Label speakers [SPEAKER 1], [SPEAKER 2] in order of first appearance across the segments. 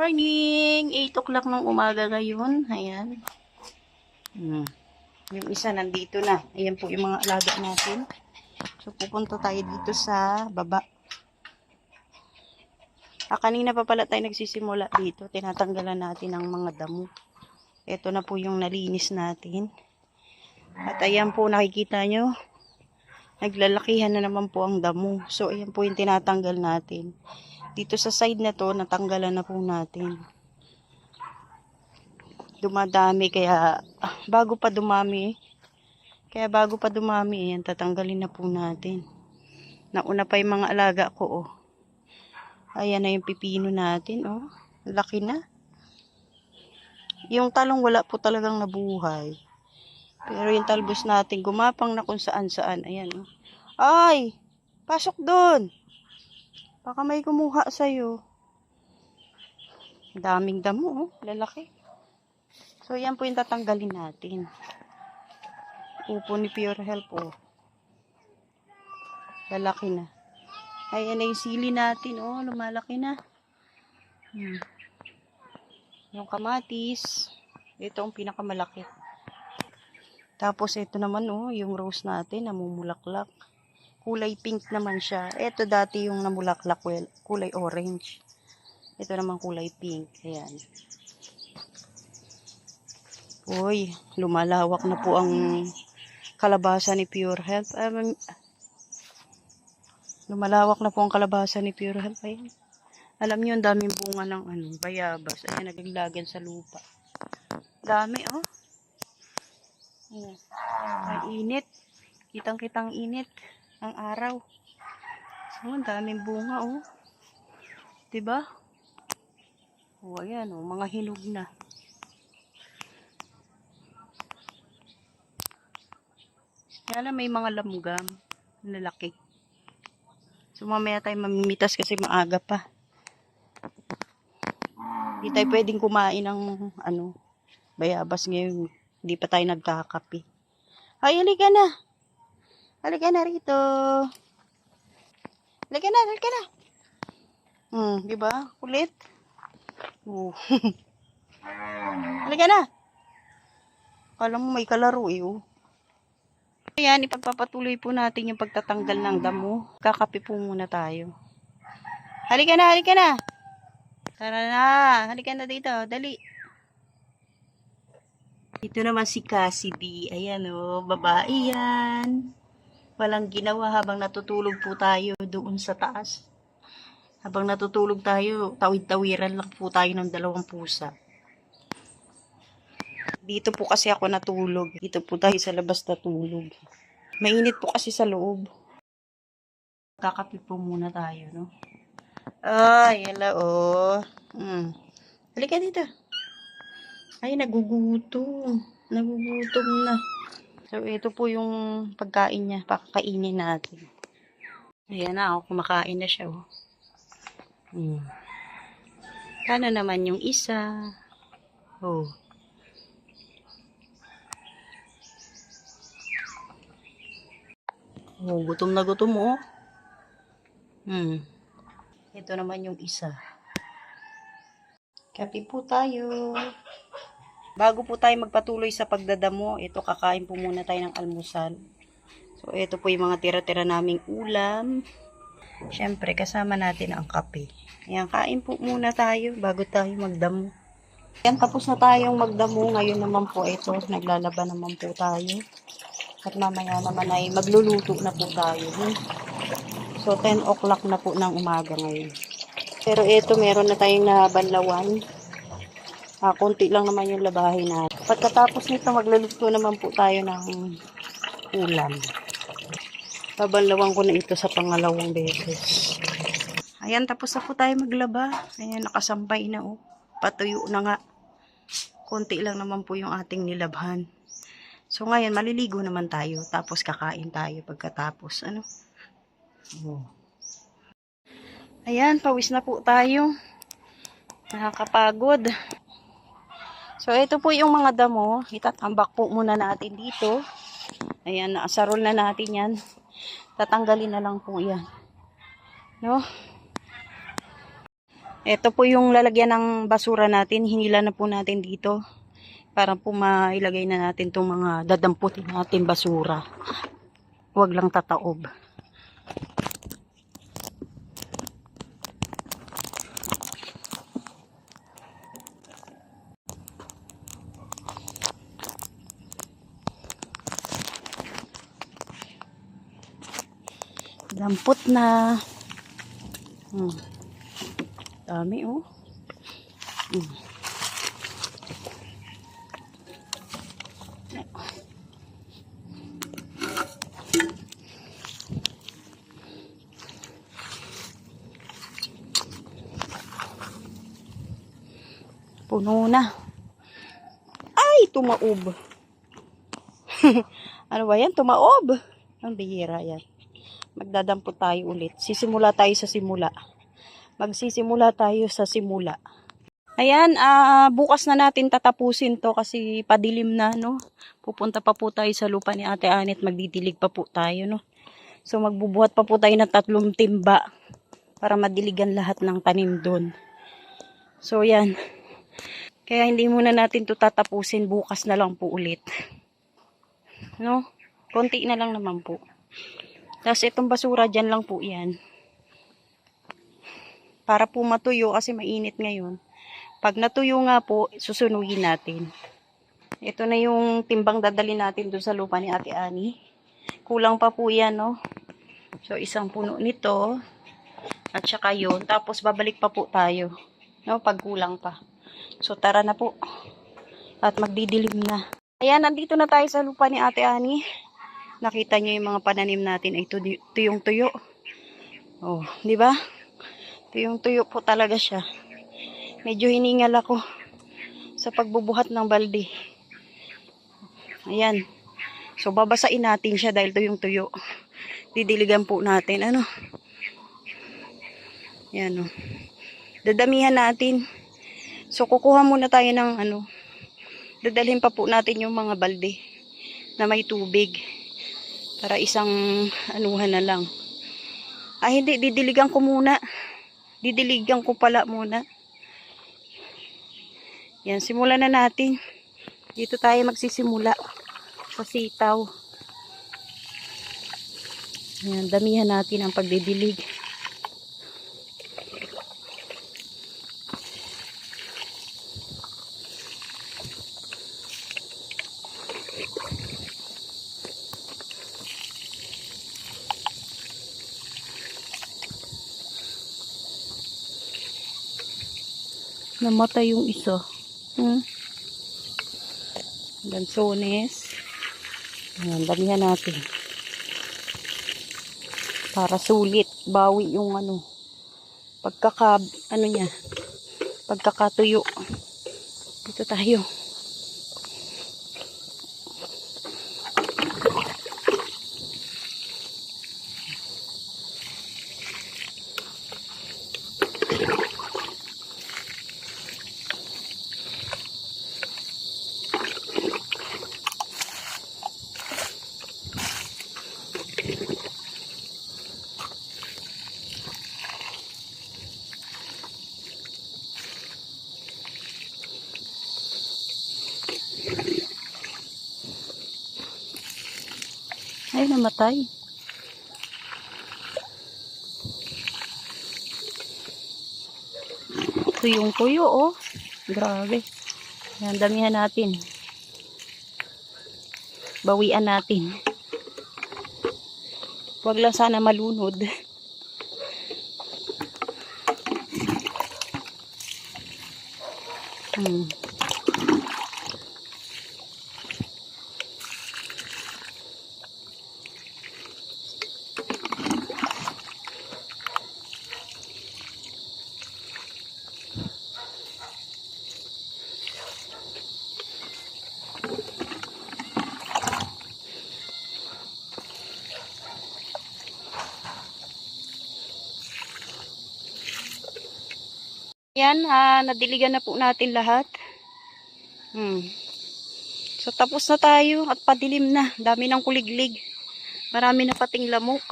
[SPEAKER 1] morning! 8 o'clock ng umaga ngayon. Ayan. Yung isa nandito na. Ayan po yung mga alaga natin. So, pupunta tayo dito sa baba. Kanina pa pala tayo nagsisimula dito. Tinatanggalan natin ang mga damo. Ito na po yung nalinis natin. At ayan po, nakikita nyo. Naglalakihan na naman po ang damo. So, ayan po yung tinatanggal natin. Dito sa side na to, natanggalan na po natin. Dumadami, kaya bago pa dumami, ayan, tatanggalin na po natin. Nauna pa yung mga alaga ko, oh. Ayan na yung pipino natin, oh. Laki na. Yung talong wala po talagang nabuhay. Pero yung talbos natin, gumapang na kung saan-saan. Ayan, oh. Ay! Pasok doon! Baka may kumuha sa'yo. Daming damo, oh. Lalaki. So, yan po yung tatanggalin natin. Upo ni Pure Health, oh. Lalaki na. Ayan na yung sili natin, oh. Lumalaki na. Yung kamatis. Ito ang pinakamalaki. Tapos, ito naman, oh. Yung rose natin, namumulaklak. Kulay pink naman siya. Ito dati yung namulaklak, kulay orange. Ito naman kulay pink. Ayan. Uy, lumalawak na po ang kalabasa ni Pure Health. Lumalawak na po ang kalabasa ni Pure Health. Ayan. Alam niyo, ang daming bunga ng bayabas. Ayan, naglaglagan sa lupa. Dami, oh. Ayan. Ang init. Kitang-kitang init ang araw. Oh, ang daming bunga, oh. Diba? Oh, ayan, oh. Mga hinog na. Kaya may mga lamugam. Lalaki. So, mamaya tayo mamimitas kasi maaga pa. Hindi tayo pwedeng kumain ng bayabas ngayon. Hindi pa tayo nagkakape. Ay, halika na. Halika na rito. Halika na, halika na. Diba? Kulit. Halika na. Kala mo may kalaro, eh, oh. Ayan, ipagpapatuloy po natin yung pagtatanggal ng damo. Kakape po muna tayo. Halika na, halika na. Tara na, halika na dito, dali. Ito naman si Cassie B. Ayan, oh, babae yan. Walang ginawa habang natutulog po tayo doon sa taas. Habang natutulog tayo, tawid-tawiran lang po tayo ng 2 pusa. Dito po kasi ako natulog. Dito po tayo sa labas natulog. Mainit po kasi sa loob. Kakape po muna tayo, no? Ay, hello, oh. Halika dito. Ay, nagugutom. Nagugutom na. So, ito po yung pagkain niya. Pakakainin natin. Ayan na, oh. Kumakain na siya, oh. Kano naman yung isa? Oh. Oh, gutom na gutom, oh. Ito naman yung isa. Kape po tayo. Bago po tayo magpatuloy sa pagdadamo, ito kakain po muna tayo ng almusal. So, ito po yung mga tira-tira naming ulam. Siyempre, kasama natin ang kape. Ayan, kain po muna tayo bago tayo magdamo. Ayan, tapos na tayong magdamo. Ngayon naman po ito, naglalaba naman po tayo. At mamaya naman ay magluluto na po tayo. So, 10 o'clock na po ng umaga ngayon. Pero ito, meron na tayong nabanlawan. Konti lang naman yung labahin natin. Pagkatapos nito, magluluto naman po tayo ng ulam. Babanlawan ko na ito sa pangalawang beses. Ayan, tapos na po tayo maglaba. Ayan, nakasampay na, oh. Patuyo na nga. Konti lang naman po yung ating nilabhan. So, ngayon, maliligo naman tayo. Tapos, kakain tayo pagkatapos. Oh. Ayan, pawis na po tayo. Nakakapagod. So, ito po yung mga damo. Itatambak po muna natin dito. Ayan, naasarol na natin yan. Tatanggalin na lang po yan. No? Ito po yung lalagyan ng basura natin. Hinila na po natin dito. Para po mailagay na natin itong mga dadamputin natin basura. Huwag lang tataob. Dampot na. Dami oh. Puno na. Ay, tumaob. Ano ba yan? Tumaob. Ang bihira yan. Magdadampot tayo ulit. Sisimula tayo sa simula. Magsisimula tayo sa simula. Ayan, bukas na natin tatapusin to kasi padilim na, no? Pupunta pa po tayo sa lupa ni Ate Anit. Magdidilig pa po tayo, no? So, magbubuhat pa po tayo ng 3 timba para madiligan lahat ng tanim doon. So, yan. Kaya hindi muna natin to tatapusin. Bukas na lang po ulit. No? Konti na lang naman po. Tapos itong basura dyan lang po yan. Para po matuyo kasi mainit ngayon. Pag natuyo nga po, susunugin natin. Ito na yung timbang dadali natin doon sa lupa ni Ate Ani. Kulang pa po yan, no? So, isang puno nito. At saka yun. Tapos babalik pa po tayo. No? Pag kulang pa. So, tara na po. At magdidilim na. Ayan, nandito na tayo sa lupa ni Ate Ani. Nakita nyo yung mga pananim natin ay tuyong tuyo. Oh, di ba? Tuyong tuyo po talaga siya. Medyo hiningal ako sa pagbubuhat ng balde. Ayan. So, babasain natin siya dahil tuyong tuyo. Didiligan po natin. Ano? Ayan, oh. Dadamihan natin. So, kukuha muna tayo ng ano. Dadalhin pa po natin yung mga balde na may tubig. Para isang anuhan na lang. Hindi. Didiligan ko muna. Didiligan ko pala muna. Yan. Simulan na natin. Dito tayo magsisimula. Sa sitaw. Yan. Damihan natin ang pagdidilig. Namatay yung isa. Lansones. Ayan, damihan natin. Para sulit. Bawi yung ano. Pagkakatuyo. Dito tayo. Ay, namatay. Tuyong tuyo, oh. Grabe. Yan, damihan natin. Bawian natin. Huwag lang sana malunod. Yan, nadiligan na po natin lahat. So, tapos na tayo at padilim na. Dami ng kuliglig. Marami na pating lamok.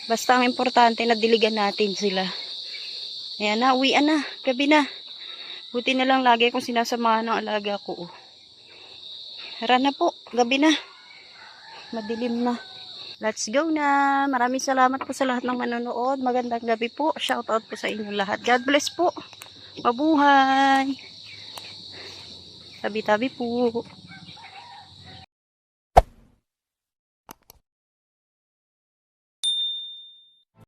[SPEAKER 1] Basta ang importante, nadiligan natin sila. Ayan na, uwian na. Gabi na. Buti na lang lagi akong sinasamahan ng alaga ko. Tara na po. Gabi na. Madilim na. Let's go na. Maraming salamat po sa lahat ng manonood. Magandang gabi po. Shout out po sa inyo lahat. God bless po. Mabuhay. Tabi-tabi po.